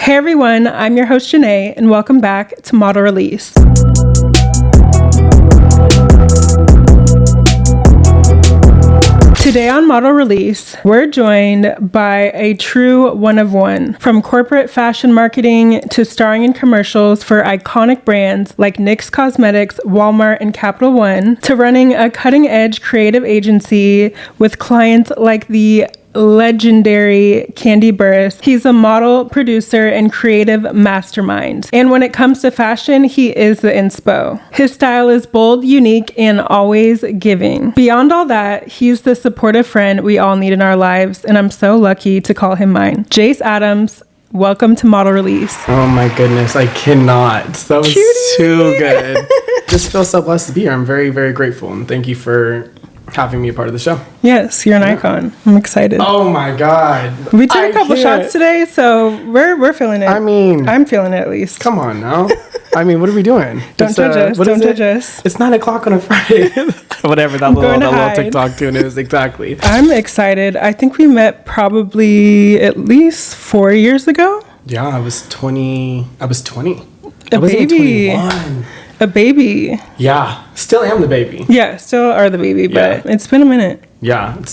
Hey everyone, I'm your host Janae, and welcome back to Model Release. Today on Model Release, we're joined by a true one of one. From corporate fashion marketing to starring in commercials for iconic brands like NYX Cosmetics, Walmart, and Capital One, to running a cutting-edge creative agency with clients like the legendary Candy Burris. He's a model, producer, and creative mastermind. And when it comes to fashion, he is the inspo. His style is bold, unique, and always giving. Beyond all that, he's the supportive friend we all need in our lives, and I'm so lucky to call him mine. Jace Adams, welcome to Model Release. Oh my goodness, I cannot. That was Cutie. too good. Just feel so blessed to be here. I'm very, very grateful, and thank you for having me a part of the show. Yes, you're an icon. I'm excited. Oh my God. We took a couple shots today, so we're feeling it. I mean, I'm feeling it at least. Come on now. I mean, what are we doing? Don't judge us. Don't judge us. It's 9 o'clock on a Friday. Whatever that little TikTok tune is. Exactly. I'm excited. I think we met probably at least 4 years ago. Yeah, I was 20. A I was baby. 21. A baby. Yeah, still am the baby. Yeah, still are the baby, but it's been a minute. Yeah, it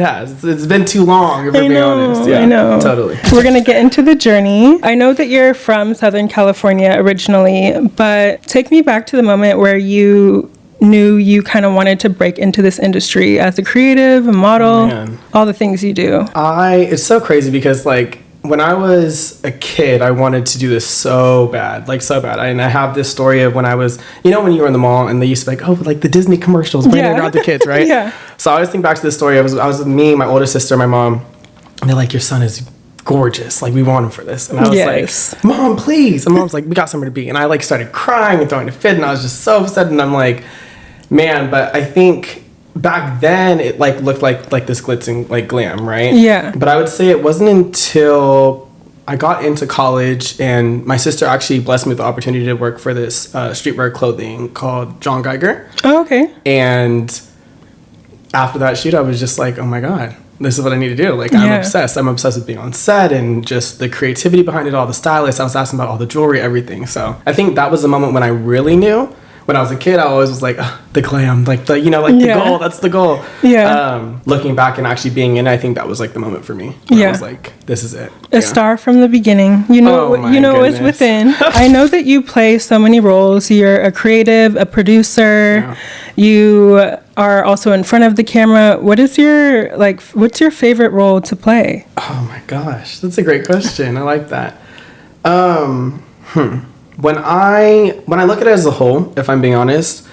has. It's been too long, if we're being honest. Yeah, I know. Totally. We're going to get into the journey. I know that you're from Southern California originally, but take me back to the moment where you knew you kind of wanted to break into this industry as a creative, a model, all the things you do. It's so crazy because, like, when I was a kid, I wanted to do this so bad. And I have this story of when I was, when you were in the mall and they used to be like, oh, like the Disney commercials, bringing out the kids, right? Yeah. So I always think back to this story. I was with me, my older sister, my mom, and they're like, your son is gorgeous. Like, we want him for this. And I was like, Mom, please. And Mom's like, we got somewhere to be. And I like started crying and throwing a fit, and I was just so upset. And I'm like, man, but I think back then it like looked like this glitz and like glam, right? Yeah. But I would say it wasn't until I got into college and my sister actually blessed me with the opportunity to work for this streetwear clothing called John Geiger. Oh, okay. And after that shoot, I was just like, oh my God, this is what I need to do. Like, I'm obsessed. I'm obsessed with being on set and just the creativity behind it all, the stylists. I was asking about all the jewelry, everything. So I think that was the moment when I really knew. When I was a kid, I always was like, the glam, like the goal, that's the goal. Yeah. Looking back and actually being in, I think that was like the moment for me. I was like, this is it. A star from the beginning. You know what's within. I know that you play so many roles. You're a creative, a producer. Yeah. You are also in front of the camera. What's your favorite role to play? Oh my gosh, that's a great question. I like that. When I look at it as a whole, if I'm being honest,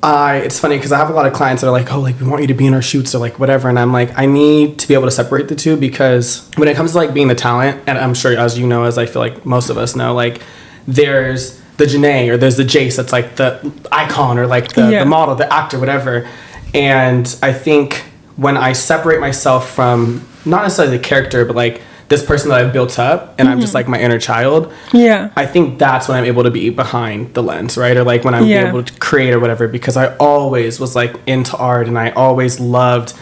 it's funny because I have a lot of clients that are like, oh, like we want you to be in our shoots or like whatever, and I'm like, I need to be able to separate the two because when it comes to like being the talent, and I'm sure as I feel like most of us know, like there's the Janae or there's the Jace that's like the icon or like the model, the actor, whatever, and I think when I separate myself from not necessarily the character, but like this person that I've built up and I'm just like my inner child. Yeah. I think that's when I'm able to be behind the lens, right? Or like when I'm able to create or whatever, because I always was like into art and I always loved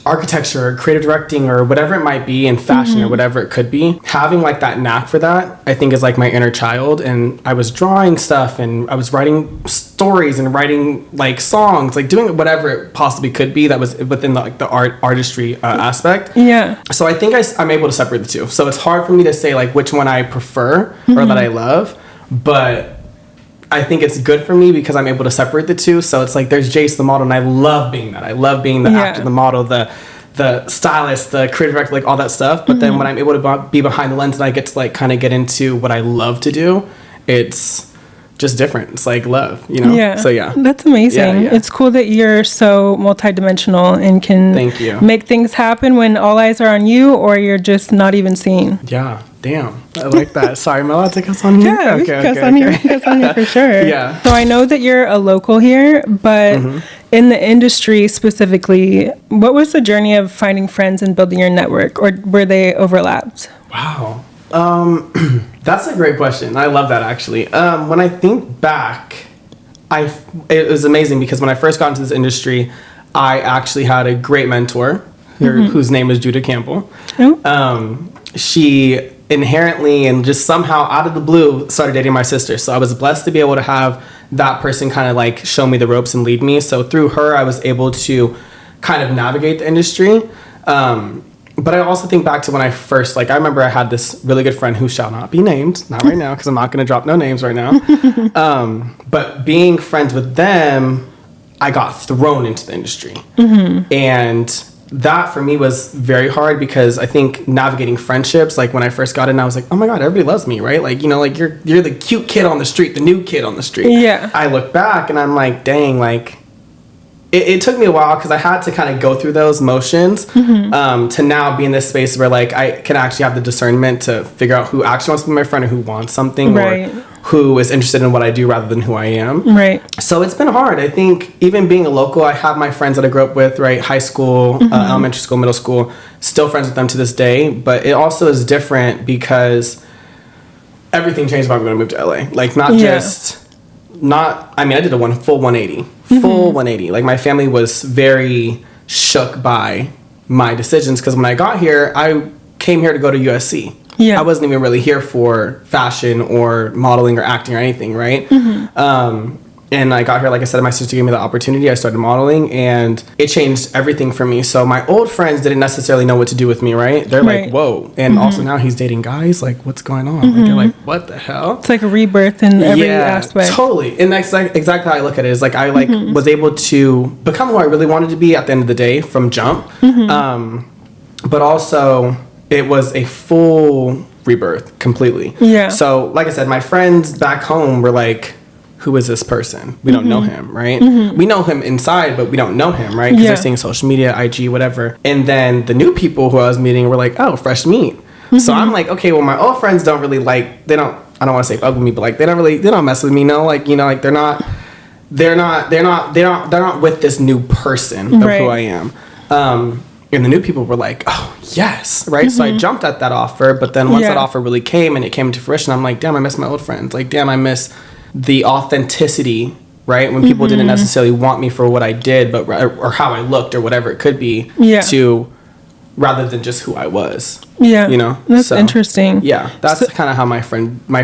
architecture or creative directing or whatever it might be in fashion or whatever it could be. Having like that knack for that, I think is like my inner child. And I was drawing stuff and I was writing stories and writing like songs, like doing whatever it possibly could be that was within the artistry aspect. Yeah. So I think I'm able to separate the two. So it's hard for me to say like which one I prefer or that I love, but I think it's good for me because I'm able to separate the two. So it's like there's Jace the model, and I love being that. I love being the actor, the model, the stylist, the creative director, like all that stuff. But then when I'm able to be behind the lens and I get to like kind of get into what I love to do, it's just different. It's like love, Yeah. So yeah, that's amazing. Yeah. It's cool that you're so multidimensional and can make things happen when all eyes are on you, or you're just not even seen. Yeah. Damn, I like that. Sorry, am I allowed to cuss on you? Yeah, we can cuss on you. We can cuss on you for sure. Yeah. So I know that you're a local here, but in the industry specifically, what was the journey of finding friends and building your network, or were they overlapped? Wow. That's a great question. I love that actually. When I think back, it was amazing because when I first got into this industry, I actually had a great mentor whose name is Judah Campbell. She inherently and just somehow out of the blue started dating my sister. So I was blessed to be able to have that person kind of like show me the ropes and lead me. So through her, I was able to kind of navigate the industry. But I also think back to when I first, like, I remember I had this really good friend who shall not be named, not right now, because I'm not going to drop no names right now. But being friends with them, I got thrown into the industry. And that for me was very hard because I think navigating friendships, like when I first got in, I was like, oh my God, everybody loves me, right? Like, you know, like you're the cute kid on the street, the new kid on the street. Yeah. I look back and I'm like, dang, like, it took me a while because I had to kind of go through those motions to now be in this space where like I can actually have the discernment to figure out who actually wants to be my friend or who wants something or who is interested in what I do rather than who I am. Right. So it's been hard. I think even being a local, I have my friends that I grew up with, right? High school, elementary school, middle school, still friends with them to this day. But it also is different because everything changed when I'm going to move to LA. Like I did a full 180. Full 180. Like my family was very shook by my decisions because when I got here, I came here to go to USC. Yeah. I wasn't even really here for fashion or modeling or acting or anything, right? And I got here, like I said, my sister gave me the opportunity. I started modeling and it changed everything for me. So my old friends didn't necessarily know what to do with me, right? They're like, whoa. And also now he's dating guys. Like, what's going on? Like, they're like, what the hell? It's like a rebirth in every aspect. Totally. And that's like exactly how I look at it. Is like I was able to become who I really wanted to be at the end of the day from jump. But also it was a full rebirth completely. Yeah. So like I said, my friends back home were like, who is this person? We don't know him, right? We know him inside, but we don't know him, right? Because they're seeing social media, IG, whatever. And then the new people who I was meeting were like, oh, fresh meat. So I'm like, okay, well, my old friends don't really I don't want to say fuck with me, but like, they don't mess with me, no? Like, you know, like they're not with this new person of who I am. And the new people were like, oh, yes, right? So I jumped at that offer, but then once that offer really came and it came into fruition, I'm like, damn, I miss my old friends. Like, damn, I miss the authenticity, right? When people didn't necessarily want me for what I did, but or how I looked or whatever it could be, to rather than just who I was. Yeah, you know, that's interesting. Yeah, that's kind of how my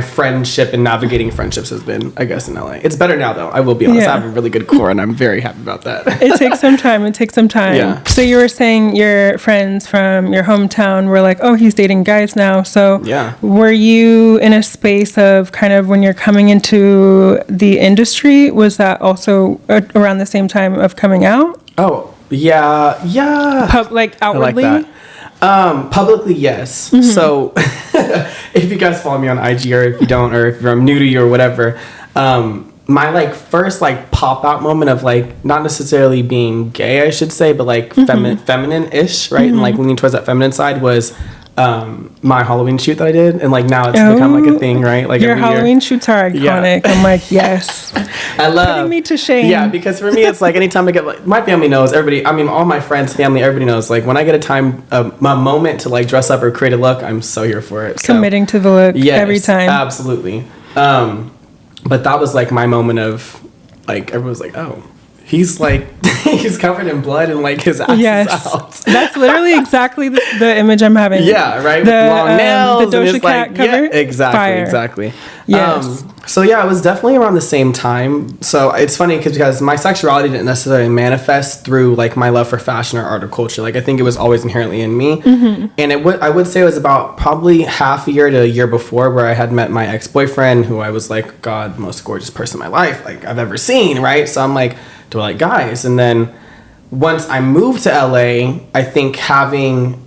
friendship and navigating friendships has been, I guess, in LA. It's better now, though. I will be honest. I have a really good core, and I'm very happy about that. It takes some time. Yeah. So you were saying your friends from your hometown were like, "Oh, he's dating guys now." So were you in a space of kind of when you're coming into the industry? Was that also around the same time of coming out? Oh, yeah. Like outwardly? I like that. Publicly, yes. So if you guys follow me on IG or if you don't, or if I'm new to you or whatever, my like first like pop out moment of like not necessarily being gay, I should say, but like feminine-ish, right? And like leaning towards that feminine side was my Halloween shoot that I did, and like now it's become like a thing, right? Like your Halloween shoots are iconic. I'm like, yes. I love putting me to shame. Yeah, because for me it's like anytime I get like my family knows, everybody, I mean all my friends, family, everybody knows, like when I get my moment to like dress up or create a look, I'm so here for it. Committing to the look every time. Absolutely. But that was like my moment of like everyone's like, oh, he's like he's covered in blood and like his ass is out. That's literally exactly the image I'm having. Yeah, right. The long nails. The Doja Cat cover. Yeah, exactly. Yes. So yeah, it was definitely around the same time. So it's funny because my sexuality didn't necessarily manifest through like my love for fashion or art or culture. Like I think it was always inherently in me. And I would say it was about probably half a year to a year before where I had met my ex-boyfriend, who I was like, God, most gorgeous person in my life like I've ever seen, right? So I'm like, do I like guys? And then once I moved to LA, I think having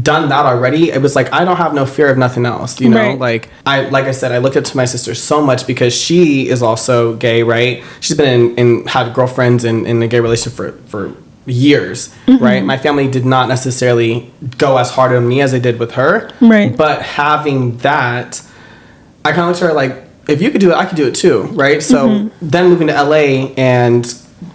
done that already, it was like I don't have no fear of nothing else, you know. Like I said, I looked up to my sister so much because she is also gay, right? She's been in had girlfriends in a gay relationship for years, right? My family did not necessarily go as hard on me as they did with her, right? But having that, I kind of looked at her like, if you could do it, I could do it too, right? So then moving to LA and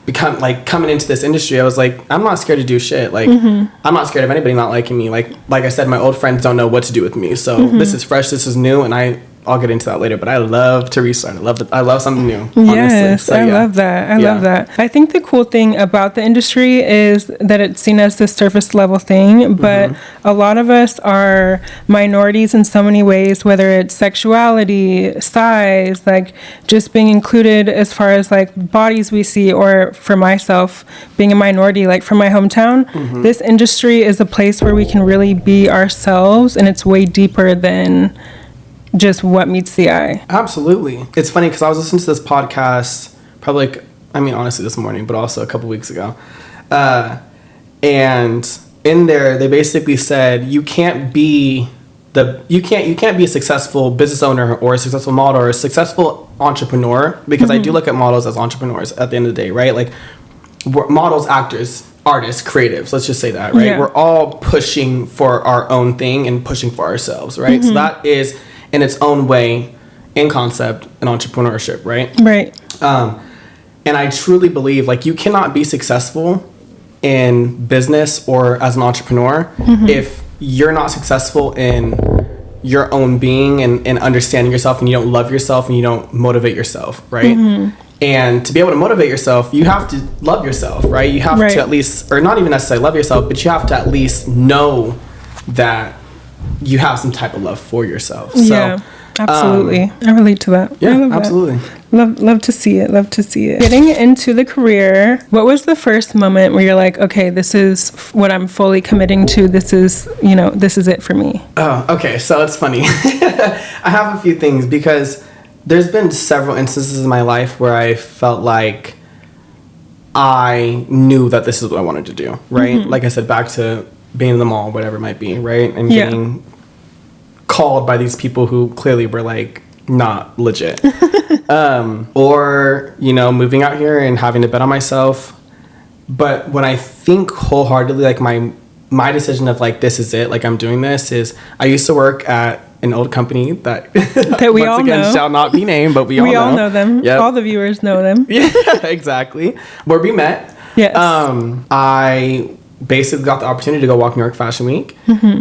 become like coming into this industry, I was like, I'm not scared to do shit. Like I'm not scared of anybody not liking me. Like I said, my old friends don't know what to do with me. So this is fresh, this is new, and I I'll get into that later, but I love to restart. I love something new, honestly. Yes, So, I love that. I love that. I think the cool thing about the industry is that it's seen as this surface level thing, but a lot of us are minorities in so many ways, whether it's sexuality, size, like just being included as far as like bodies we see, or for myself, being a minority, like from my hometown, this industry is a place where we can really be ourselves, and it's way deeper than just what meets the eye. Absolutely. It's funny because I was listening to this podcast probably, honestly this morning, but also a couple weeks ago. And in there, they basically said you can't be a successful business owner or a successful model or a successful entrepreneur, because I do look at models as entrepreneurs at the end of the day, right? Like we're models, actors, artists, creatives, let's just say that, right? Yeah. We're all pushing for our own thing and pushing for ourselves, right? So that is, in its own way, in concept, an entrepreneurship, right? Right. And I truly believe, like, you cannot be successful in business or as an entrepreneur if you're not successful in your own being and understanding yourself, and you don't love yourself and you don't motivate yourself, right? And to be able to motivate yourself, you have to love yourself, right? You have to at least, or not even necessarily love yourself, but you have to at least know that you have some type of love for yourself. Yeah, absolutely. I relate to that. Yeah, absolutely. Love to see it. Love to see it. Getting into the career, what was the first moment where you're like, okay, this is what I'm fully committing to. This is it for me. Oh, okay. So it's funny. I have a few things, because there's been several instances in my life where I felt like I knew that this is what I wanted to do, right? Like I said, back to being in the mall, whatever it might be, right? And getting called by these people who clearly were like not legit. Or, moving out here and having to bet on myself. But when I think wholeheartedly, like my decision of like, this is it, like I'm doing this, is I used to work at an old company that we once all again know. Shall not be named, but we all know them. Yep. All the viewers know them. Yeah, exactly. Where we met. Yes. I basically got the opportunity to go walk New York Fashion Week,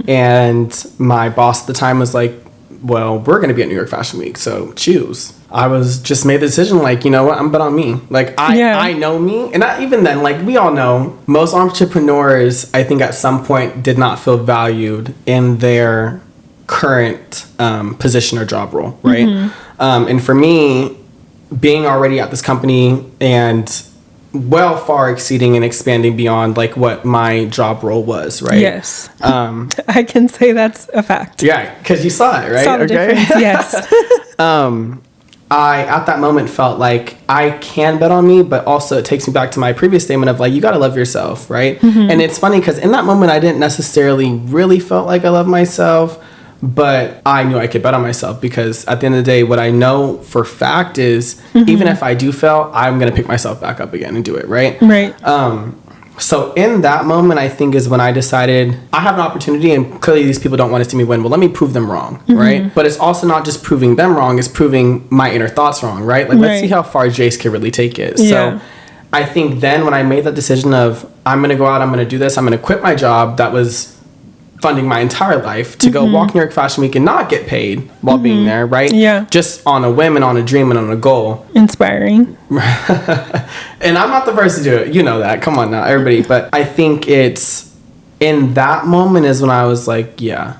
and my boss at the time was like, well, we're going to be at New York Fashion Week, so choose. I was just made the decision, like, you know what, I'm bet on me. Like, I know me. And even then, like, we all know, most entrepreneurs, I think at some point did not feel valued in their current position or job role, right? And for me, being already at this company and well far exceeding and expanding beyond like what my job role was, right? Yes. I can say that's a fact. Yeah, because you saw it, right? Saw the difference, yes. I at that moment felt like I can bet on me, but also it takes me back to my previous statement of like, you got to love yourself, right? And it's funny because in that moment I didn't necessarily really felt like I loved myself, but I knew I could bet on myself, because at the end of the day, what I know for fact is even if I do fail, I'm going to pick myself back up again and do it, right? Right. So in that moment, I think is when I decided I have an opportunity, and clearly these people don't want to see me win. Well, let me prove them wrong, right? But it's also not just proving them wrong, it's proving my inner thoughts wrong, right? Like, let's see how far Jace can really take it. So I think then when I made that decision of I'm going to go out, I'm going to do this, I'm going to quit my job that was funding my entire life to go walk New York Fashion Week and not get paid while being there, right? Yeah. Just on a whim and on a dream and on a goal. Inspiring. And I'm not the first to do it. You know that. Come on now, everybody. But I think it's in that moment is when I was like, yeah,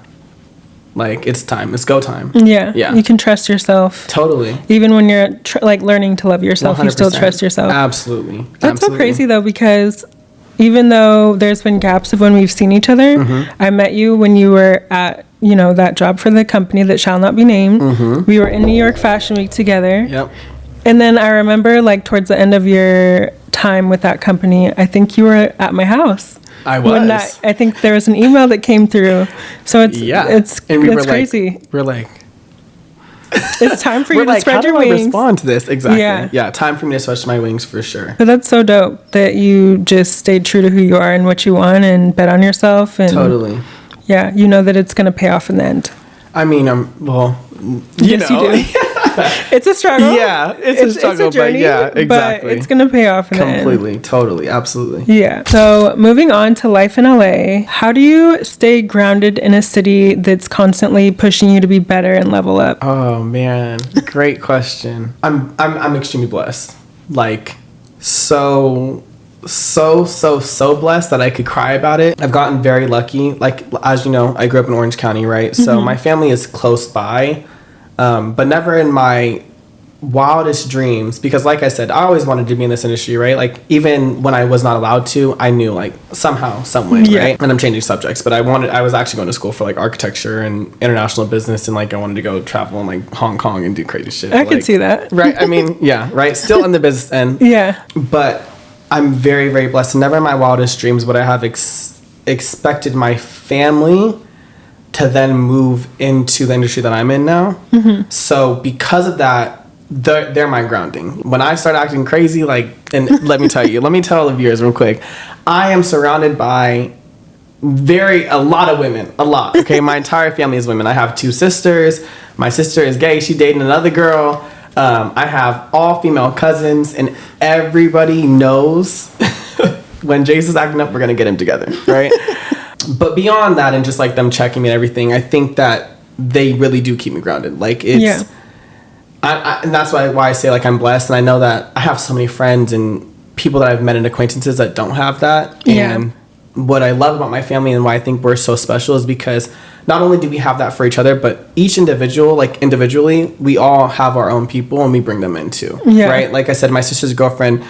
like it's time. It's go time. Yeah. Yeah. You can trust yourself. Totally. Even when you're like learning to love yourself, 100%. You still trust yourself. Absolutely. That's so crazy though, because even though there's been gaps of when we've seen each other, I met you when you were at, that job for the company that shall not be named. We were in New York Fashion Week together. Yep. And then I remember like towards the end of your time with that company, I think you were at my house. I was. I think there was an email that came through. So it's crazy. We're like, it's time for you to spread your wings. How do I respond to this? Exactly. Yeah. Time for me to stretch my wings for sure. But that's so dope that you just stayed true to who you are and what you want and bet on yourself. And totally. Yeah, you know that it's going to pay off in the end. I mean, well, yes, you do. It's a struggle. Yeah, it's a struggle, journey, but yeah, exactly. But it's gonna pay off in the end. Completely, totally, absolutely. Yeah. So moving on to life in LA, how do you stay grounded in a city that's constantly pushing you to be better and level up? Oh man, great question. I'm extremely blessed. Like so blessed that I could cry about it. I've gotten very lucky. Like, as you know, I grew up in Orange County, right? So my family is close by, but never in my wildest dreams, because like I said, I always wanted to be in this industry, right? Like, even when I was not allowed to, I knew, like, somehow, some way, right? And I'm changing subjects, but I was actually going to school for like architecture and international business, and like I wanted to go travel in like Hong Kong and do crazy shit. I could see that. Right? I mean, yeah, right? Still in the business end. Yeah. But I'm very, very blessed. Never in my wildest dreams would I have expected my family to then move into the industry that I'm in now. So because of that, they're my grounding. When I start acting crazy, like, and let me tell the viewers real quick, I am surrounded by a lot of women. A lot. Okay, my entire family is women. I have 2 sisters. My sister is gay. She dating another girl. I have all female cousins, and everybody knows when Jace is acting up, we're going to get him together, right? But beyond that, and just like them checking me and everything, I think that they really do keep me grounded. Like, it's, and that's why I say, like, I'm blessed, and I know that I have so many friends and people that I've met and acquaintances that don't have that. And what I love about my family and why I think we're so special is because not only do we have that for each other, but each individual, like individually, we all have our own people and we bring them in too. Right? Like I said, my sister's girlfriend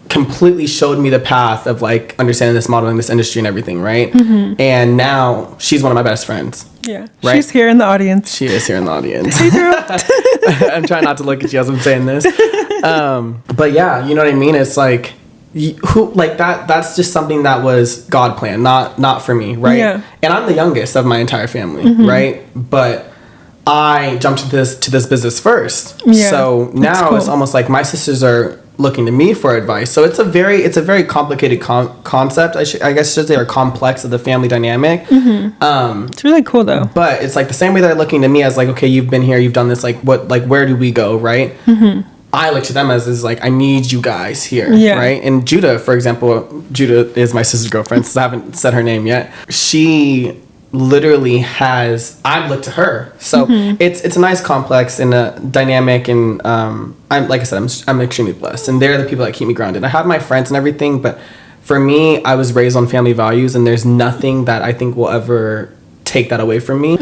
completely showed me the path of like understanding this modeling, this industry and everything, right? And now she's one of my best friends. Yeah. Right? She's here in the audience. She is here in the audience. Hey, girl. I'm trying not to look at you as I'm saying this. But yeah, you know what I mean? It's like, that's just something that was God planned, not for me, right? And I'm the youngest of my entire family, right? But I jumped into this business first. So now it's almost like my sisters are looking to me for advice. So it's a very complicated concept, I guess I should say, or complex of the family dynamic. It's really cool though. But it's like the same way they're looking to me as like, okay, you've been here, you've done this, like where do we go, right? I look to them as is like, I need you guys here, right? And Judah, for example, Judah is my sister's girlfriend, so I haven't said her name yet. She literally has, I've looked to her. So it's a nice complex and a dynamic, and I'm like I said, I'm extremely blessed, and they're the people that keep me grounded. I have my friends and everything, but for me, I was raised on family values, and there's nothing that I think will ever take that away from me.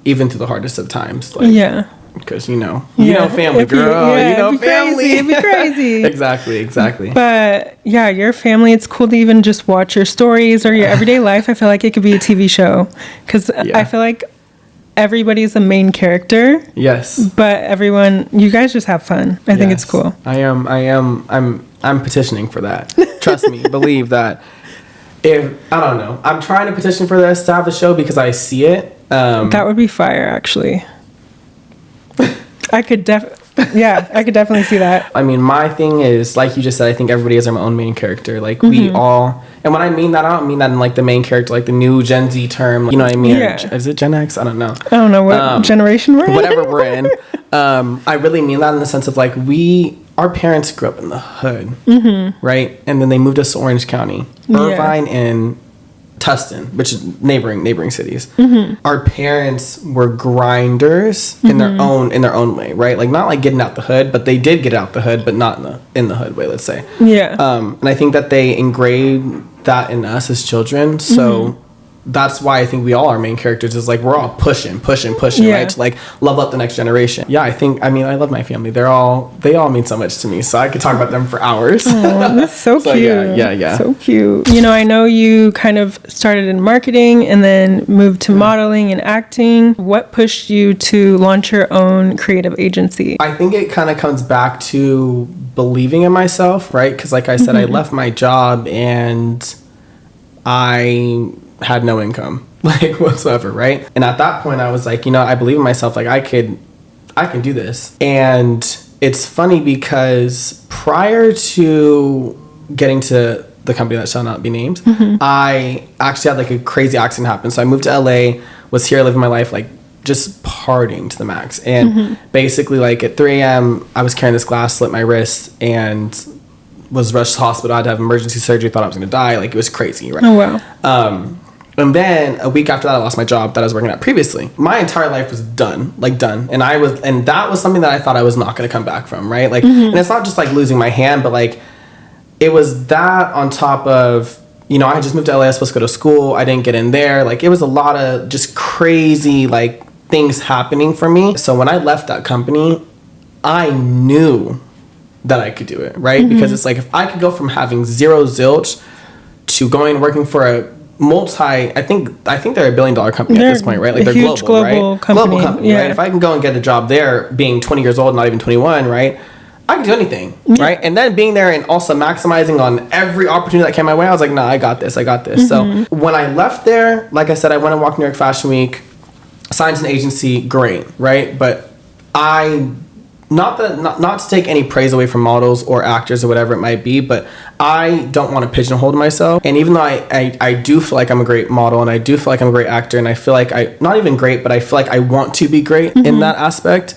Even through the hardest of times. Like, because you know family, girl. You know family. It'd be crazy. Exactly. But yeah, your family, it's cool to even just watch your stories or your everyday life. I feel like it could be a TV show, because I feel like everybody's a main character. Yes. But you guys just have fun. I think it's cool. I'm petitioning for that. Trust me, believe that. If I don't know, I'm trying to petition for this to have the show because I see it. That would be fire, actually. I could definitely see that. I mean, my thing is, like you just said, I think everybody has their own main character. Like, we all, and when I mean that, I don't mean that in like the main character, like the new Gen Z term. You know what I mean? Is it Gen X? I don't know. I don't know what generation we're in. Whatever we're in. I really mean that in the sense of like, our parents grew up in the hood, right? And then they moved us to Orange County, Irvine, and Tustin, which is neighboring cities. Our parents were grinders in their own way, right? Like, not like getting out the hood, but they did get out the hood, but not in the hood way, let's say. And I think that they engraved that in us as children. So that's why I think we all are main characters, is like we're all pushing, right, to like level up the next generation. I love my family. They all mean so much to me, so I could talk about them for hours. Oh, that's so cute. Yeah, so cute. I know you kind of started in marketing and then moved to modeling and acting. What pushed you to launch your own creative agency? I think it kind of comes back to believing in myself, right? Because like I said, I left my job and I had no income, like, whatsoever, right? And at that point I was like, I believe in myself, like I can do this. And it's funny because prior to getting to the company that shall not be named, I actually had like a crazy accident happen. So I moved to LA, was here living my life, like just partying to the max. And basically, like, at 3 a.m., I was carrying this glass, slit my wrist, and was rushed to the hospital. I had to have emergency surgery, thought I was going to die. Like, it was crazy, right? Oh, wow. And then a week after that, I lost my job that I was working at previously. My entire life was done. And that was something that I thought I was not going to come back from, right? Like, and it's not just like losing my hand, but like, it was that on top of, you know, I had just moved to LA, I was supposed to go to school. I didn't get in there. Like, it was a lot of just crazy, like, things happening for me. So when I left that company, I knew that I could do it, right? Because it's like, if I could go from having zero zilch to going and working for a I think they're $1 billion company at this point, right? Like, they're global, right? Company. Global company, right? If I can go and get a job there, being 20 years old, not even 21, right? I can do anything, right? And then being there and also maximizing on every opportunity that came my way, I was like, nah, I got this. So when I left there, like I said, I went and walked New York Fashion Week, signed an agency, great, right? But not to take any praise away from models or actors or whatever it might be, but I don't want to pigeonhole myself. And even though I do feel like I'm a great model, and I do feel like I'm a great actor, and I feel like not even great, but I feel like I want to be great in that aspect,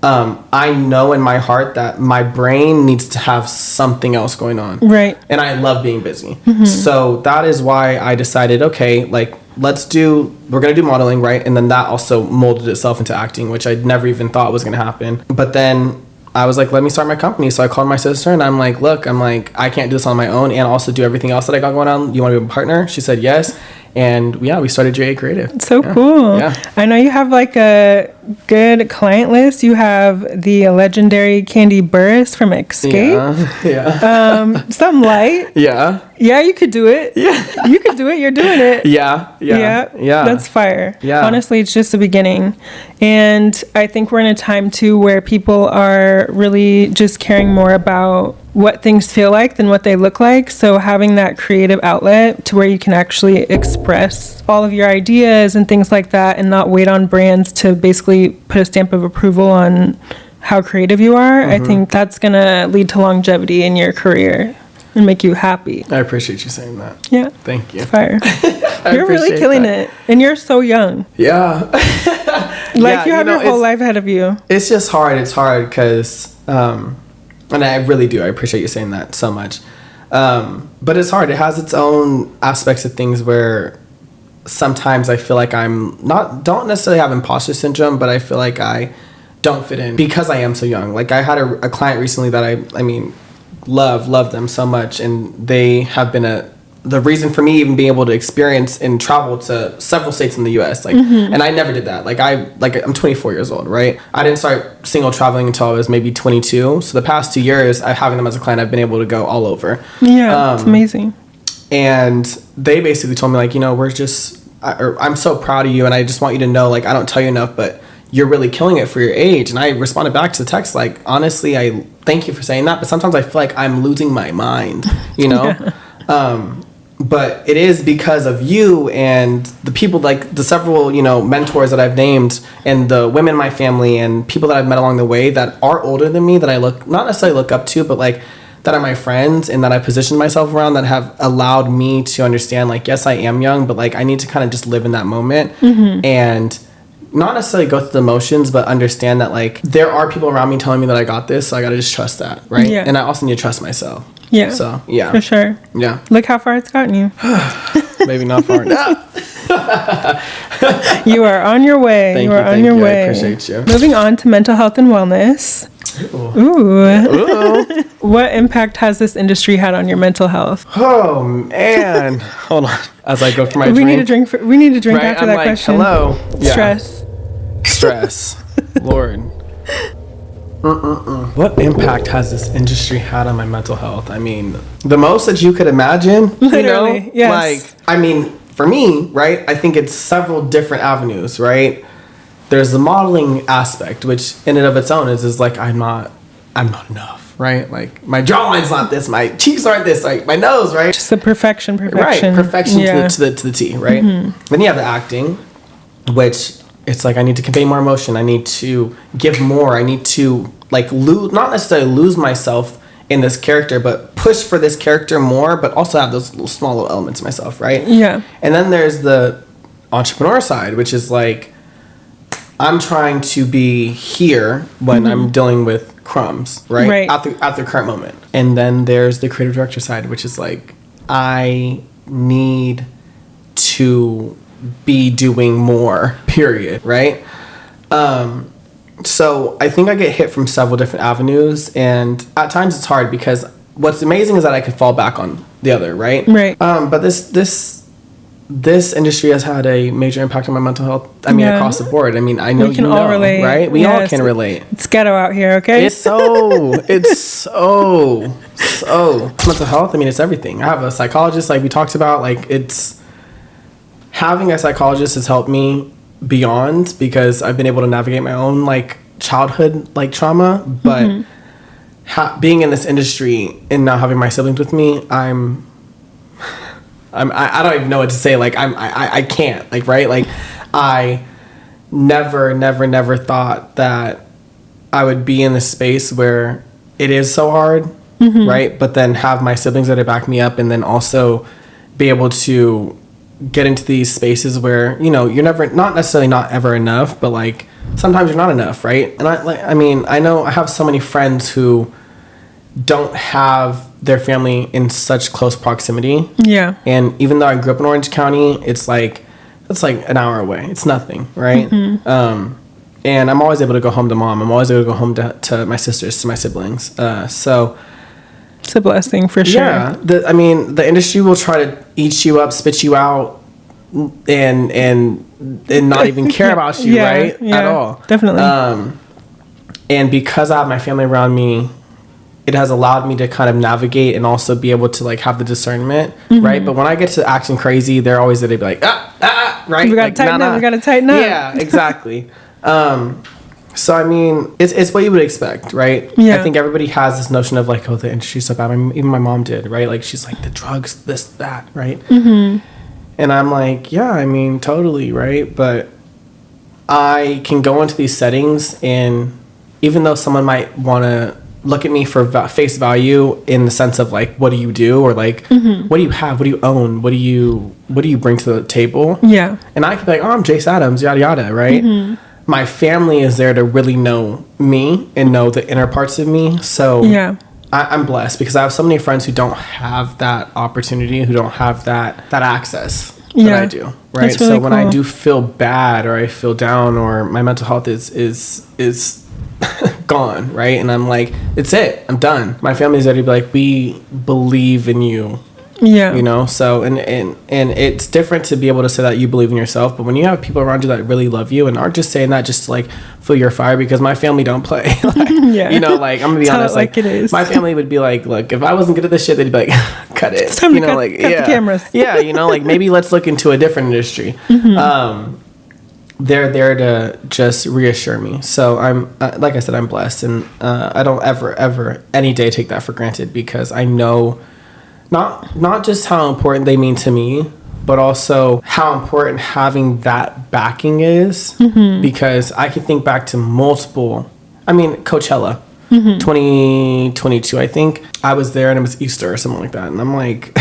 I know in my heart that my brain needs to have something else going on. Right. And I love being busy. So that is why I decided, okay, like, we're going to do modeling, right? And then that also molded itself into acting, which I never even thought was going to happen. But then I was like, let me start my company. So I called my sister and I'm like, look, I can't do this on my own and also do everything else that I got going on. You want to be a partner? She said yes. And we started JA Creative. So cool. Yeah. I know you have like a good client list. You have the legendary Candy Burris from Escape. Yeah. Something light. Yeah. Yeah, you could do it. Yeah. You could do it. You're doing it. Yeah. That's fire. Yeah. Honestly, it's just the beginning. And I think we're in a time too where people are really just caring more about what things feel like than what they look like. So having that creative outlet to where you can actually express all of your ideas and things like that and not wait on brands to basically put a stamp of approval on how creative you are, I think that's going to lead to longevity in your career and make you happy. I appreciate you saying that. Yeah. Thank you. Fire. You're really killing it. And you're so young. Yeah. Like, you have your whole life ahead of you. It's just hard. It's hard because, and I really do. I appreciate you saying that so much. But it's hard. It has its own aspects of things where sometimes I feel like don't necessarily have imposter syndrome, but I feel like I don't fit in because I am so young. Like, I had a client recently that I mean, love them so much, and they have been the reason for me even being able to experience and travel to several states in the US. Like, and I never did that. I'm 24 years old, right? I didn't start single traveling until I was maybe 22. So the past 2 years, having them as a client, I've been able to go all over. Yeah, it's amazing. And they basically told me, like, I'm so proud of you, and I just want you to know, like, I don't tell you enough, but you're really killing it for your age. And I responded back to the text, like, honestly, I thank you for saying that, but sometimes I feel like I'm losing my mind, Yeah. But it is because of you and the people, like the several, mentors that I've named, and the women in my family and people that I've met along the way that are older than me, that I not necessarily look up to, but like that are my friends and that I positioned myself around, that have allowed me to understand, like, yes, I am young, but like I need to kind of just live in that moment and not necessarily go through the motions, but understand that, like, there are people around me telling me that I got this, so I gotta just trust that, right? Yeah. And I also need to trust myself. Yeah. So, yeah. For sure. Yeah. Look how far it's gotten you. Maybe not far enough. You are on your way. Thank you are on your way. I appreciate you. Moving on to mental health and wellness. Ooh. What impact has this industry had on your mental health? Oh, man. Hold on. As I go for my drink. We need to drink right? after I'm that like, question. Hello. Yeah. Stress. Lord. What impact has this industry had on my mental health? I mean, the most that you could imagine. Literally, yes. Like, I mean, for me, right, I think it's several different avenues, right? There's the modeling aspect, which in and of its own is like, I'm not enough, right? Like, my jawline's not this, my cheeks aren't this, like my nose, right? Just the perfection. Right, perfection to the T, right? Then you have the acting, which it's like I need to convey more emotion. I need to give more. I need to, like, not necessarily lose myself in this character, but push for this character more, but also have those little small little elements of myself, right? Yeah. And then there's the entrepreneur side, which is like, I'm trying to be here when I'm dealing with crumbs, right? At the current moment. And then there's the creative director side, which is like, I need to be doing more, period, right? So I think I get hit from several different avenues, and at times it's hard because what's amazing is that I could fall back on the other, right? Right. But this industry has had a major impact on my mental health. I mean, across the board. I mean, I know we can all relate, right? We all can relate. It's ghetto out here, okay? It's so mental health. I mean, it's everything. I have a psychologist, like we talked about. Like, it's having a psychologist has helped me beyond, because I've been able to navigate my own like childhood like trauma, but being in this industry and not having my siblings with me, I don't even know what to say. Like, I can't, like, right? Like, I never thought that I would be in this space where it is so hard, right? But then have my siblings that back me up, and then also be able to get into these spaces where, you know, you're not necessarily not ever enough, but like sometimes you're not enough, right? And I know I have so many friends who don't have their family in such close proximity. Yeah. And even though I grew up in Orange County, it's like an hour away. It's nothing, right? And I'm always able to go home to mom. I'm always able to go home to my sisters, to my siblings. So it's a blessing for sure. Yeah. The industry will try to eat you up, spit you out, and not even care about you, right? Yeah, at all. Definitely. And because I have my family around me, it has allowed me to kind of navigate and also be able to like have the discernment, right? But when I get to acting crazy, they're always there to be like, right? We gotta like, tighten up. We gotta tighten up. Yeah, exactly. So I mean, it's what you would expect, right? Yeah. I think everybody has this notion of like, oh, the industry's so bad. I mean, even my mom did, right? Like, she's like, the drugs, this, that, right? And I'm like, yeah, I mean, totally, right? But I can go into these settings, and even though someone might want to look at me for face value in the sense of like, what do you do, or like, what do you have, what do you own, what do you bring to the table? Yeah. And I could be like, oh, I'm Jace Adams, yada yada, right? My family is there to really know me and know the inner parts of me. So yeah, I'm blessed because I have so many friends who don't have that opportunity, who don't have that access that I do, right? Really so when I do feel bad or I feel down or my mental health is gone, right? And I'm like, it's it, I'm done. My family's there to be like, we believe in you. Yeah. You know, so and it's different to be able to say that you believe in yourself, but when you have people around you that really love you and aren't just saying that just to like fill your fire, because my family don't play. Like, you know, like I'm gonna be honest, like it is. My family would be like, look, if I wasn't good at this shit, they'd be like, cut it. It's time to cut the cameras. Yeah, you know, like maybe let's look into a different industry. They're there to just reassure me. So I'm, like I said, I'm blessed, and I don't ever any day take that for granted, because I know not just how important they mean to me, but also how important having that backing is, because I can think back to Coachella, 2022, I think. I was there and it was Easter or something like that. And I'm like,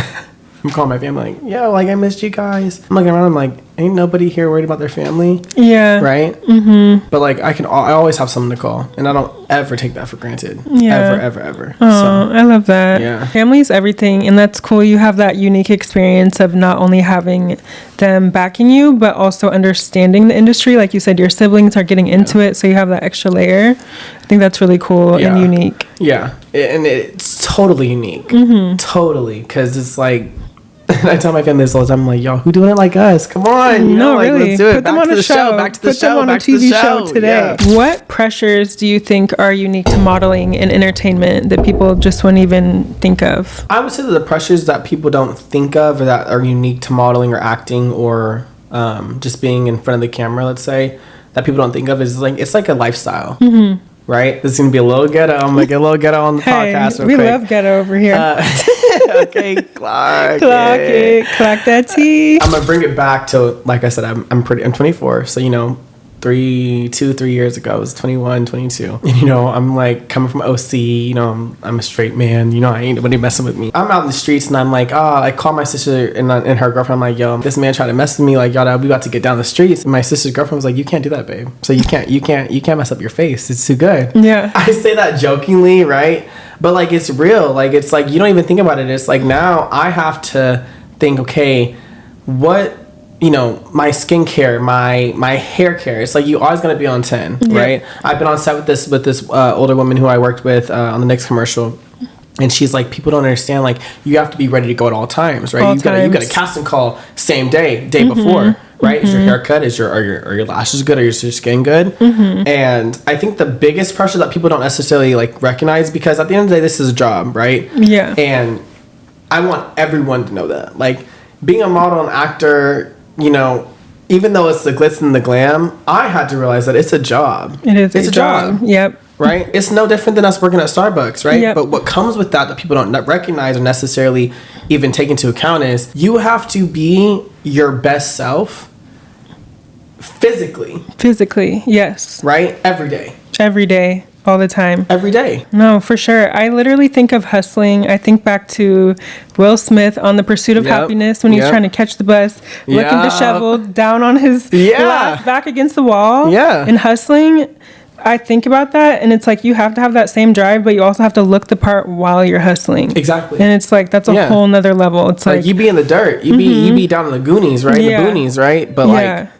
I'm calling my family like, yo, like I missed you guys. I'm looking around, I'm like, ain't nobody here worried about their family. Yeah. Right? But like I always have someone to call, and I don't ever take that for granted. Yeah. Ever. Oh, so, I love that. Yeah. Family's everything, and that's cool. You have that unique experience of not only having them backing you, but also understanding the industry. Like you said, your siblings are getting into it, so you have that extra layer. I think that's really cool and unique. Yeah. And it's totally unique. Totally. Because it's like, I tell my family this all the time. I'm like, y'all, who doing it like us? Come on, you know, like, really. Let's do it. Put them on a show. Back to the show. Put them on a TV show today. Yeah. What pressures do you think are unique to modeling and entertainment that people just wouldn't even think of? I would say that the pressures that people don't think of, or that are unique to modeling or acting, or just being in front of the camera, let's say, that people don't think of, is like, it's like a lifestyle. Right? This is going to be a little ghetto. I'm going to get a little ghetto on the podcast real quick. We love ghetto over here. Okay, clock it. Clock that T. I'm going to bring it back to, like I said, I'm 24. So, you know, 3 years ago. I was 21, 22. And, you know, I'm like coming from OC, you know, I'm a straight man, you know, I ain't nobody messing with me. I'm out in the streets and I'm like, I call my sister and her girlfriend. I'm like, yo, this man tried to mess with me. Like, y'all, we about to get down the streets. And my sister's girlfriend was like, you can't do that, babe. So you can't mess up your face. It's too good. Yeah. I say that jokingly, right? But like, it's real. Like, it's like, you don't even think about it. It's like, now I have to think, okay, what, you know, my skincare, my hair care. It's like you always gonna be on 10, right? I've been on set with this older woman who I worked with on the next commercial, and she's like, people don't understand. Like, you have to be ready to go at all times, right? You got a casting call same day before, right? Is your haircut? Are your lashes good? Are your skin good? And I think the biggest pressure that people don't necessarily like recognize, because at the end of the day, this is a job, right? Yeah. And I want everyone to know that, like, being a model and actor, you know, even though it's the glitz and the glam, I had to realize that it's a job. It's a job. Yep. Right? It's no different than us working at Starbucks, right? Yep. But what comes with that people don't recognize or necessarily even take into account is you have to be your best self physically. Physically, yes. Right? Every day. Every day. All the time. Every day. No, for sure. I literally think of hustling. I think back to Will Smith on The Pursuit of Happiness when he's trying to catch the bus, looking disheveled, down on his glass, back against the wall. Yeah. And hustling, I think about that, and it's like you have to have that same drive, but you also have to look the part while you're hustling. Exactly. And it's like that's a whole nother level. It's like you be in the dirt. You be down in the Goonies, right? Yeah. The boonies, right? But like,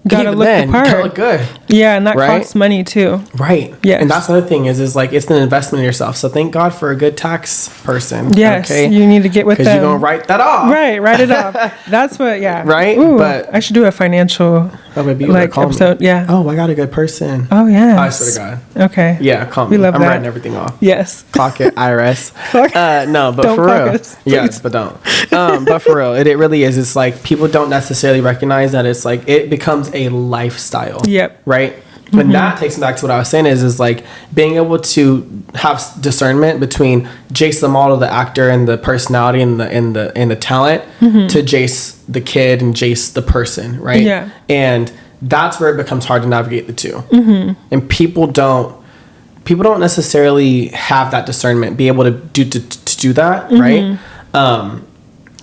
gotta look the part. Gotta look good. Yeah, and that costs money too. Right. Yes. And that's the other thing is like it's an investment in yourself. So thank God for a good tax person. Yes. Okay? You need to get with them. Because you're gonna write that off. Right. Write it off. That's what. Yeah. Right. Ooh, but I should do a financial episode. Yeah. Oh, I got a good person. Oh yeah. I swear to God. Okay. Yeah. Call me. We love I'm that. writing everything off. Yes. Clock it, IRS. No, but don't for real. us, Yes, but don't. But for real, it really is. It's like people don't necessarily recognize that it's like it becomes a lifestyle. Yep. Right. But that takes me back to what I was saying is like being able to have discernment between Jace the model, the actor, and the personality and the talent to Jace the kid and Jace the person, right? Yeah. And that's where it becomes hard to navigate the two. And people don't necessarily have that discernment, be able to do that, right?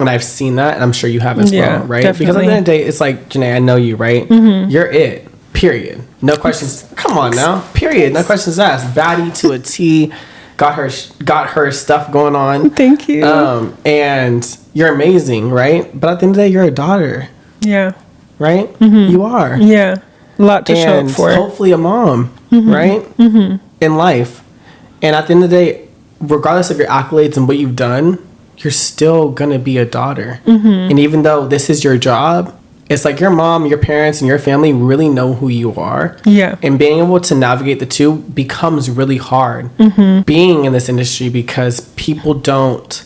And I've seen that, and I'm sure you have as well, right? Definitely. Because at the end of the day, it's like, Janae, I know you, right? You're it. Period. No questions. Come on now. Period. No questions asked. Baddie to a T. Got her stuff going on. Thank you. And you're amazing, right? But at the end of the day, you're a daughter. Yeah. Right? You are. Yeah. A lot to show up for. And hopefully a mom, right? In life. And at the end of the day, regardless of your accolades and what you've done, you're still gonna be a daughter. And even though this is your job, it's like your mom, your parents, and your family really know who you are. Yeah. And being able to navigate the two becomes really hard being in this industry, because people don't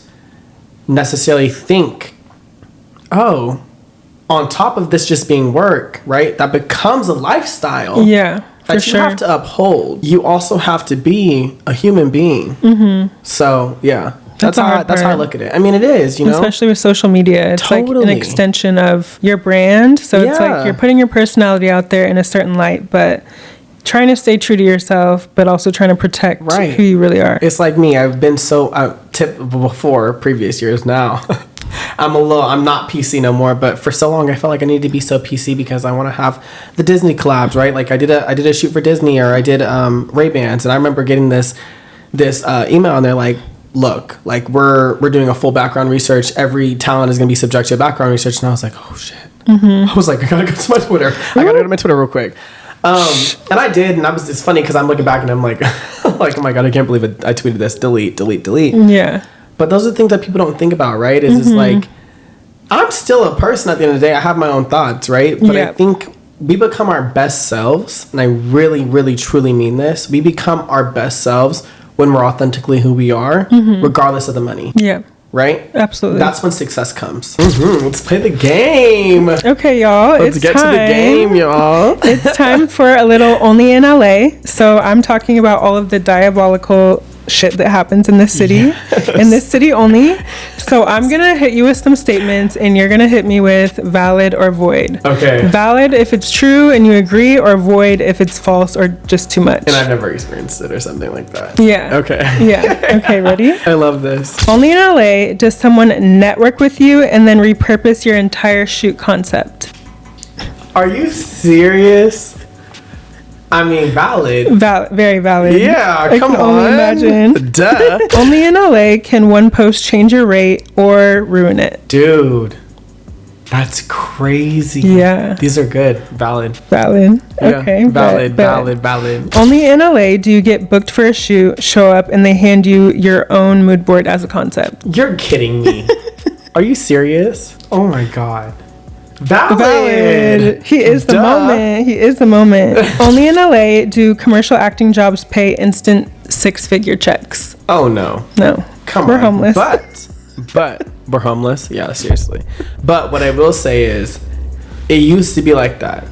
necessarily think, oh, on top of this just being work, right? That becomes a lifestyle. Yeah. That you have to uphold. You also have to be a human being. So, yeah. That's how I look at it. I mean, it is, you know? Especially with social media. It's like an extension of your brand. So it's like you're putting your personality out there in a certain light, but trying to stay true to yourself, but also trying to protect who you really are. It's like me. I've been so before previous years now. I'm not PC no more, but for so long I felt like I needed to be so PC because I want to have the Disney collabs, right? Like I did a shoot for Disney, or I did Ray-Bans, and I remember getting this email, and they're like, look, like we're doing a full background research. Every talent is going to be subject to a background research. And I was like, oh shit. I was like, I gotta go to my Twitter. I gotta go to my Twitter real quick. And I did, and it's funny because I'm looking back and I'm like, like, oh my God, I can't believe it. I tweeted this, delete. Yeah. But those are the things that people don't think about, right? Is like, I'm still a person at the end of the day. I have my own thoughts, right? But I think we become our best selves. And I really, really, truly mean this. We become our best selves when we're authentically who we are, regardless of the money. Yeah. Right? Absolutely. That's when success comes. Let's play the game. Okay, y'all. Let's get to the game, y'all. It's time for a little Only in LA. So I'm talking about all of the diabolical shit that happens in this city, in this city only. So I'm going to hit you with some statements and you're going to hit me with valid or void. Okay. Valid if it's true and you agree, or void if it's false or just too much. And I've never experienced it or something like that. Yeah. Okay. Yeah. Okay, ready? I love this. Only in LA does someone network with you and then repurpose your entire shoot concept. Are you serious? I mean, valid. Very valid. Yeah, come on. Only imagine. Duh. Only in LA can one post change your rate or ruin it. Dude, that's crazy. Yeah. These are good. Valid. Valid. Yeah, Okay. valid, but valid. Only in LA do you get booked for a shoot, show up, and they hand you your own mood board as a concept. You're kidding me. Are you serious? Oh my God. Valid. He is the moment. He is the moment. Only in LA do commercial acting jobs pay instant 6-figure checks. Oh no. No. Come We're on. homeless. But we're homeless. Yeah, seriously. But what I will say is, it used to be like that.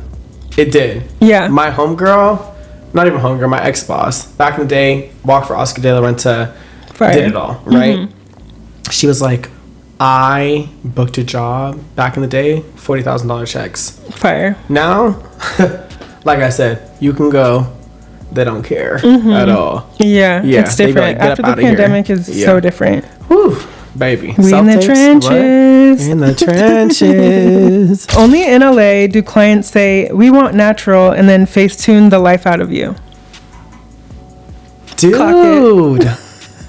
It did. Yeah. My homegirl, not even homegirl, my ex-boss, back in the day, walked for Oscar de la Renta, did it all, right? Mm-hmm. She was like, I booked a job back in the day, $40,000 checks. Fire. Now, like I said, you can go. They don't care at all. Yeah, it's different. Like, after the pandemic is so different. Whew, baby. We in the trenches. What? In the trenches. Only in LA do clients say, we want natural, and then Facetune the life out of you. Dude.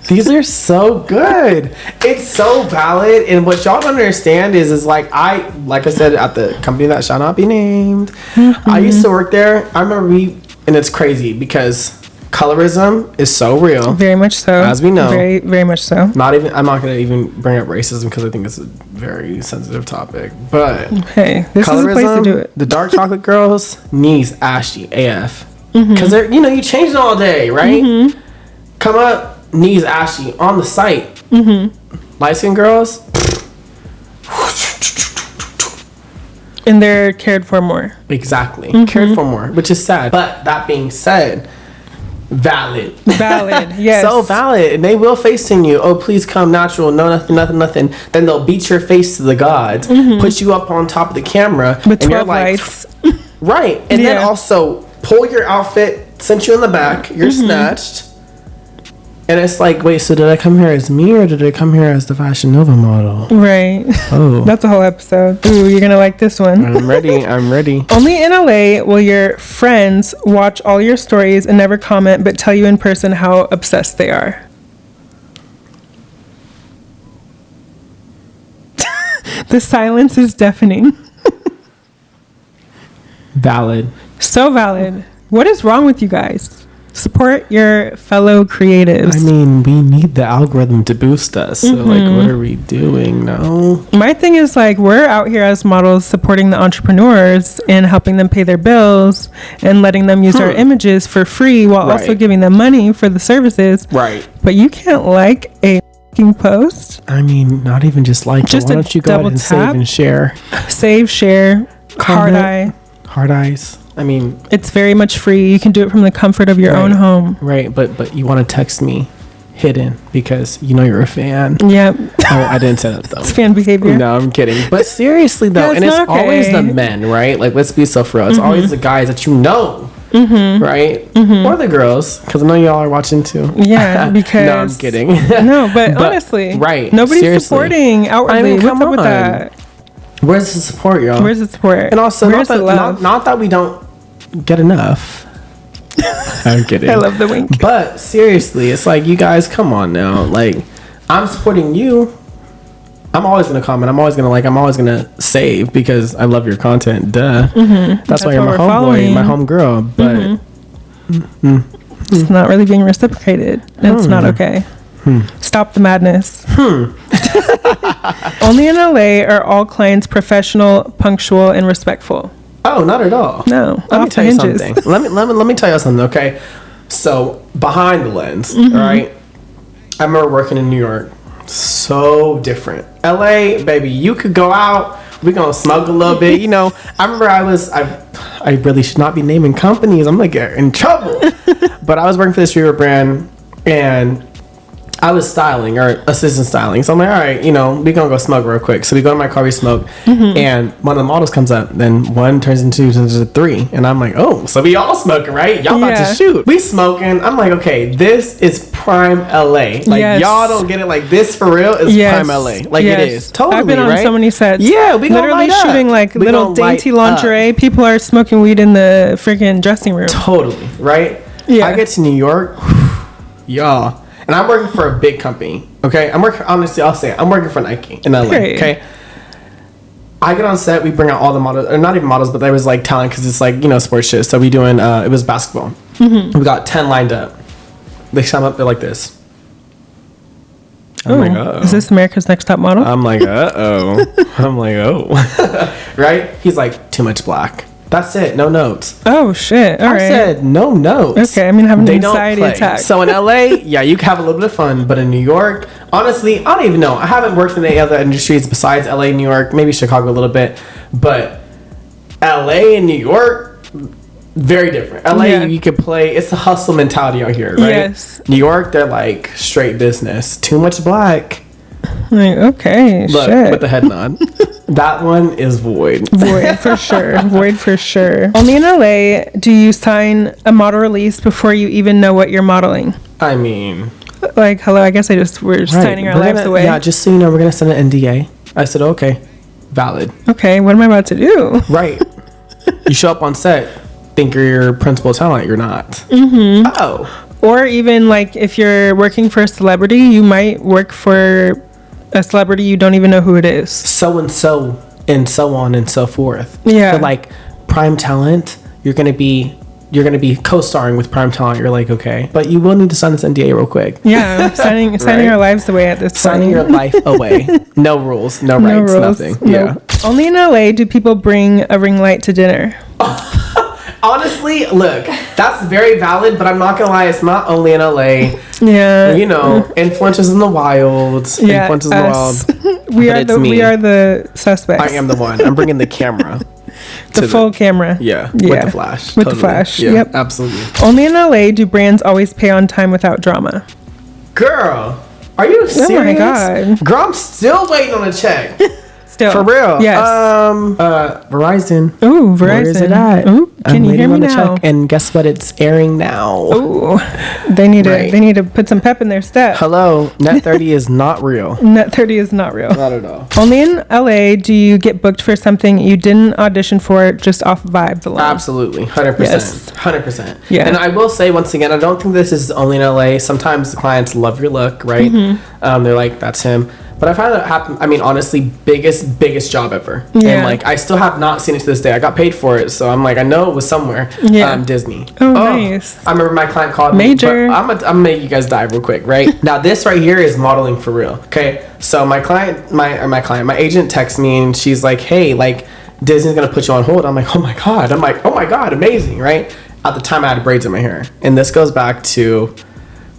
These are so good. It's so valid. And what y'all don't understand is like I said at the company that shall not be named, I used to work there. I remember and it's crazy because colorism is so real. Very much so. As we know. Very, very much so. I'm not going to even bring up racism because I think it's a very sensitive topic. But hey, this is the place to do it. The dark chocolate girls, knees ashy AF. Because they're, you change it all day, right? Come up. Knees ashy on the site. Light skin girls, and they're cared for more. Exactly, cared for more, which is sad. But that being said, valid, yes, so valid. And they will FaceTime you. Oh, please come natural. No, nothing. Then they'll beat your face to the gods, put you up on top of the camera with 12 and you're like, lights, right? And then also pull your outfit, cinch you in the back. You're snatched. And it's like, wait, so did I come here as me or did I come here as the Fashion Nova model? Right. Oh. That's a whole episode. Ooh, you're going to like this one. I'm ready. Only in LA will your friends watch all your stories and never comment, but tell you in person how obsessed they are. The silence is deafening. Valid. So valid. What is wrong with you guys? Support your fellow creatives. I mean, we need the algorithm to boost us. So, what are we doing now? My thing is, we're out here as models supporting the entrepreneurs and helping them pay their bills and letting them use our images for free while also giving them money for the services. Right. But you can't like a post. I mean, not even just like it. Why don't you go ahead and save and share? Save, share, hard eye. Hard eyes. I mean, it's very much free. You can do it from the comfort of your own home. Right, but you want to text me hidden because you're a fan. Yep. Oh, I didn't say that though. It's fan behavior. No, I'm kidding. But seriously though, and it's always the men, right? Like, let's be so for real. It's always the guys that right? Or the girls, because I know y'all are watching too. Yeah, because no, I'm kidding. No, but honestly, right? Nobody's supporting outwardly. I mean, what's up with that? Where's the support, y'all? Where's the support? And also, not that we don't get enough. I'm kidding. I love the wink. But seriously, it's like, you guys, come on now. Like, I'm supporting you. I'm always gonna comment. I'm always gonna like. I'm always gonna save because I love your content. Duh. That's why you're my homeboy, my homegirl. But it's not really being reciprocated. It's not okay. Stop the madness. Only in LA are all clients professional, punctual, and respectful. Oh, not at all. No. Let me tell you something. Let me tell you something, okay? So, behind the lens, right? I remember working in New York. So different. LA, baby, you could go out. We're gonna smoke a little bit. I remember I really should not be naming companies. I'm gonna get in trouble. But I was working for this streetwear brand, and I was styling or assistant styling. So I'm like, all right, we gonna go smoke real quick. So we go to my car, we smoke, and one of the models comes up. Then one turns into three, and I'm like, oh, so we all smoking, right? Y'all about to shoot. We smoking. I'm like, okay, this is prime LA. Like y'all don't get it. Like this for real is prime LA. Like it is totally. I've been on so many sets. Yeah, we literally shooting like little dainty lingerie. People are smoking weed in the freaking dressing room. Totally, right? Yeah. I get to New York, y'all. And I'm working for a big company, okay? Honestly, I'll say it. I'm working for Nike in LA, okay? I get on set, we bring out all the models, or not even models, but there was like talent because it's like, sports shit. So we doing, it was basketball. We got 10 lined up. They come up, they're like this. I'm like, uh-oh. Is this America's Next Top Model? I'm like, uh-oh. I'm like, oh. Right? He's like, too much black. That's it. No notes. Oh shit! All right. I said no notes. Okay, I'm gonna have an anxiety attack. So in LA, yeah, you can have a little bit of fun, but in New York, honestly, I don't even know. I haven't worked in any other industries besides LA, New York, maybe Chicago a little bit, but LA and New York, very different. LA, you could play. It's a hustle mentality out here, right? Yes. New York, they're like straight business. Too much black. Like, okay, look, shit. with the head nod. That one is void. Void for sure. Void for sure. Only in LA do you sign a model release before you even know what you're modeling. I mean, like, hello, I guess we're signing our lives away. Yeah, just so you know, we're gonna send an NDA. I said, okay, valid. Okay, what am I about to do? Right. You show up on set, think you're your principal talent, you're not. Mm-hmm. Oh. Or even like if you're working for a celebrity, you might work for a celebrity you don't even know who it is. So and so on and so forth. Yeah. But like prime talent, you're gonna be co-starring with prime talent. You're like, okay, but you will need to sign this NDA real quick. Yeah, signing our lives away at this point. Signing your life away. No rules, no rights, nothing. Nope. Yeah. Only in LA do people bring a ring light to dinner. Honestly, look, that's very valid, but I'm not gonna lie, it's not only in LA. Yeah. Influencers in the wild. Yeah, influencers in the wild. We are the suspects. I am the one. I'm bringing the camera. The full camera. Yeah. With the flash. With the flash. Yeah, yep. Absolutely. Only in LA do brands always pay on time without drama. Girl, are you serious? Oh my God. Girl, I'm still waiting on a check. Still. For real. Yes. Verizon. Ooh, Verizon. Where is it at? Ooh, can you hear me now? Check, and guess what? It's airing now. Ooh. They need to put some pep in their step. Hello. Net 30 is not real. Net 30 is not real. Not at all. Only in LA do you get booked for something you didn't audition for just off vibes alone. Absolutely. 100%. Yes. 100%. Yeah. And I will say once again, I don't think this is only in LA. Sometimes the clients love your look, right? Mm-hmm. They're like, that's him. But I've had that happen. I mean, honestly, biggest job ever. Yeah. And like, I still have not seen it to this day. I got paid for it, so I'm like, I know it was somewhere. Yeah. Disney. Oh, nice. I remember my client called me. Major. I'm gonna make you guys dive real quick, right? Now, this right here is modeling for real. Okay. So my agent texts me and she's like, hey, like, Disney's gonna put you on hold. I'm like, oh my god, amazing, right? At the time, I had braids in my hair, and this goes back to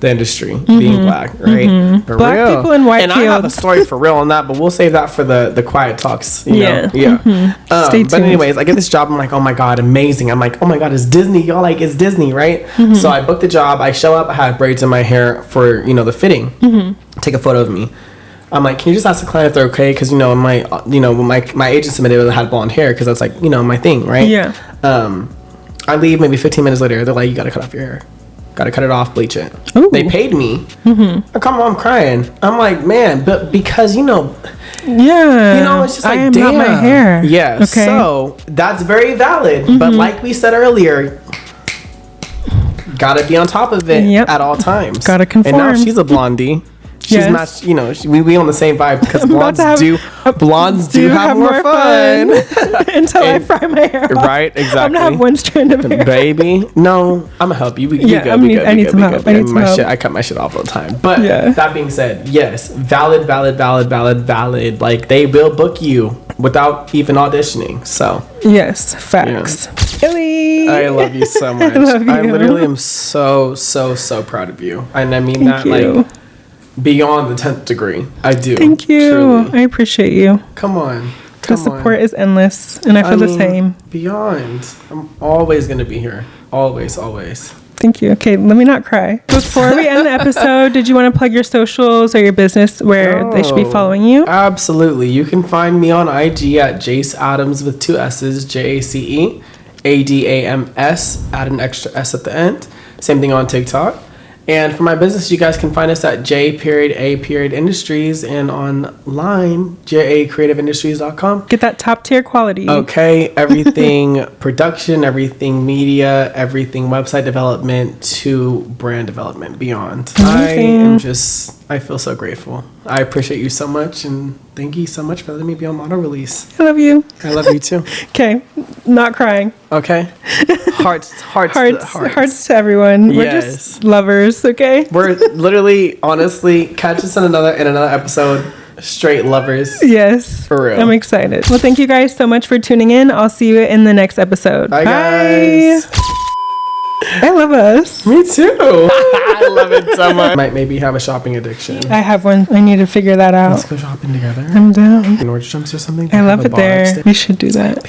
the industry being black, right? Mm-hmm. Black real. People in white and fields. I have a story for real on that, but we'll save that for the quiet talks. You know? Yeah. Mm-hmm. Stay tuned. But anyways, I get this job. I'm like, oh my god, amazing. I'm like, oh my god, it's Disney. Y'all like, it's Disney, right? Mm-hmm. So I booked the job. I show up. I have braids in my hair for the fitting. Mm-hmm. Take a photo of me. I'm like, can you just ask the client if they're okay? Because when my agent submitted, I had blonde hair because that's like my thing, right? Yeah. I leave maybe 15 minutes later. They're like, you gotta cut off your hair. Gotta cut it off, bleach it. Ooh. They paid me. Mm-hmm. I come home crying. I'm like, man, but because yeah, it's just like, I am damn. not my hair. Yeah, okay. So that's very valid. Mm-hmm. But like we said earlier, gotta be on top of it at all times. Gotta conform. And now she's a blondie. She's not, we on the same vibe because blondes do have more fun. Until I fry my hair off. Right, exactly. I'm gonna have one strand of hair. Baby, no, I'm gonna help you. I need some help. I cut my shit off all the time. But that being said, yes, valid. Like they will book you without even auditioning. So yes, facts. Yeah. Illy. I love you so much. I literally am so proud of you, and I mean that like beyond the 10th degree. I do. Thank you. Truly. I appreciate you. Come on. The support is endless, and I feel the same. Beyond. I'm always going to be here. Always. Thank you. Okay, let me not cry. Before we end the episode, did you want to plug your socials or your business where they should be following you? Absolutely. You can find me on IG at Jace Adams with 2 S's, JaceAdams, add an extra S at the end. Same thing on TikTok. And for my business, you guys can find us at J.A.Industries and online, jacreativeindustries.com. Get that top tier quality. Okay, everything production, everything media, everything website development to brand development beyond. I feel so grateful. I appreciate you so much, and thank you so much for letting me be on Model Release. I love you. I love you too. Okay, not crying. Okay. Hearts to everyone. We're just lovers, okay? We're literally, honestly, catch us in another episode. Straight lovers. Yes. For real. I'm excited. Well, thank you guys so much for tuning in. I'll see you in the next episode. Bye. Guys. I love us. Me too. I love it so much. Might maybe have a shopping addiction. I have one. I need to figure that out. Let's go shopping together. I'm down. Nordstrom's or something. I love it there. We should do that.